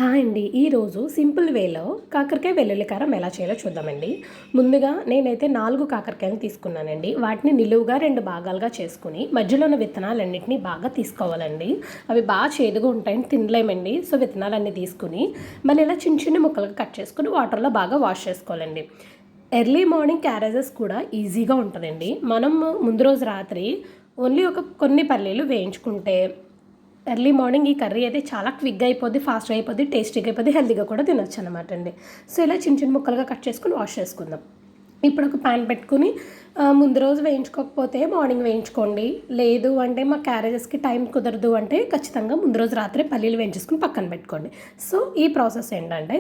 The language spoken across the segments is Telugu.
హాయ్ అండి. ఈరోజు సింపుల్ వేలో కాకరకాయ వెల్లుల్లి కారం ఎలా చేయాలో చూద్దామండి. ముందుగా నేనైతే 4 కాకరకాయలు తీసుకున్నానండి. వాటిని నిలువుగా 2 భాగాలుగా చేసుకుని మధ్యలో ఉన్న విత్తనాలన్నింటినీ బాగా తీసుకోవాలండి. అవి బాగా చేదుగా ఉంటాయని తినలేమండి. సో విత్తనాలన్నీ తీసుకుని మళ్ళీ ఇలా చిన్న చిన్న ముక్కలుగా కట్ చేసుకుని వాటర్లో బాగా వాష్ చేసుకోవాలండి. ఎర్లీ మార్నింగ్ క్యారేజెస్ కూడా ఈజీగా ఉంటుందండి. మనం ముందు రోజు రాత్రి ఓన్లీ కొన్ని పల్లీలు వేయించుకుంటే ఎర్లీ మార్నింగ్ ఈ కర్రీ అయితే చాలా క్విక్గా అయిపోద్ది, ఫాస్ట్గా అయిపోద్ది, టేస్టీగా అయిపోద్ది, హెల్తీగా కూడా తినొచ్చు అనమాట అండి. సో ఇలా చిన్న చిన్న ముక్కలుగా కట్ చేసుకుని వాష్ చేసుకుందాం. ఇప్పుడు ఒక ప్యాన్ పెట్టుకుని ముందు రోజు వేయించుకోకపోతే మార్నింగ్ వేయించుకోండి. లేదు అంటే మా క్యారేజెస్కి టైం కుదరదు అంటే ఖచ్చితంగా ముందు రోజు రాత్రే పల్లీలు వేయించేసుకుని పక్కన పెట్టుకోండి. సో ఈ ప్రాసెస్ ఏంటంటే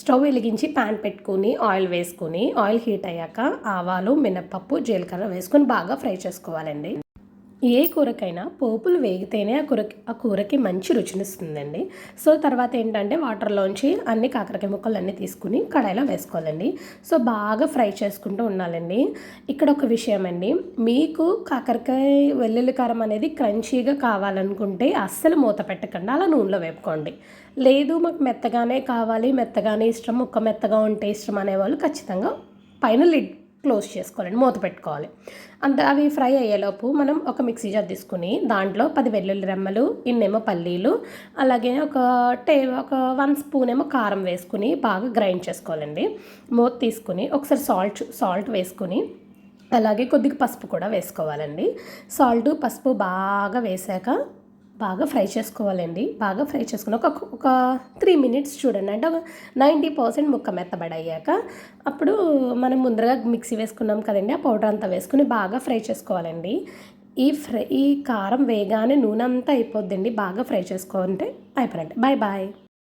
స్టవ్ వెలిగించి ప్యాన్ పెట్టుకుని ఆయిల్ వేసుకుని ఆయిల్ హీట్ అయ్యాక ఆవాలు, మినపప్పు, జీలకర్ర వేసుకొని బాగా ఫ్రై చేసుకోవాలండి. ఏ కూరకైనా పోపులు వేగితేనే ఆ కూరకి మంచి రుచినిస్తుందండి. సో తర్వాత ఏంటంటే వాటర్లోంచి అన్ని కాకరకాయ ముక్కలు అన్నీ తీసుకుని కడాయిలో వేసుకోవాలండి. సో బాగా ఫ్రై చేసుకుంటూ ఉండాలండి. ఇక్కడ ఒక విషయం అండి, మీకు కాకరకాయ వెల్లుల్లి కారం అనేది క్రంచీగా కావాలనుకుంటే అస్సలు మూత పెట్టకుండా అలా నూనెలో వేపుకోండి. లేదు మాకు మెత్తగానే కావాలి, మెత్తగానే ఇష్టం, ముక్క మెత్తగా ఉంటే ఇష్టం అనేవాళ్ళు ఖచ్చితంగా పైన లిడ్ క్లోజ్ చేసుకోవాలండి, మూత పెట్టుకోవాలి. అవి ఫ్రై అయ్యేలోపు మనం ఒక మిక్సీ జార్ తీసుకుని దాంట్లో 10 వెల్లుల్లి రెమ్మలు, ఇన్నేమో పల్లీలు, అలాగే ఒక 1 స్పూన్ ఏమో కారం వేసుకుని బాగా గ్రైండ్ చేసుకోవాలండి. మూత తీసుకుని ఒకసారి సాల్ట్ వేసుకుని అలాగే కొద్దిగా పసుపు కూడా వేసుకోవాలండి. సాల్ట్, పసుపు బాగా వేసాక బాగా ఫ్రై చేసుకోవాలండి. బాగా ఫ్రై చేసుకుని ఒక 3 మినిట్స్ చూడండి. అంటే ఒక 90% ముక్క మెత్తబడయ్యాక అప్పుడు మనం ముందరగా మిక్సీ వేసుకున్నాం కదండి, ఆ పౌడర్ అంతా వేసుకుని బాగా ఫ్రై చేసుకోవాలండి. ఈ కారం వేగానే నూనె అంతా అయిపోద్దండి. బాగా ఫ్రై చేసుకోవాలంటే అయిపోయినట్టు. Bye bye.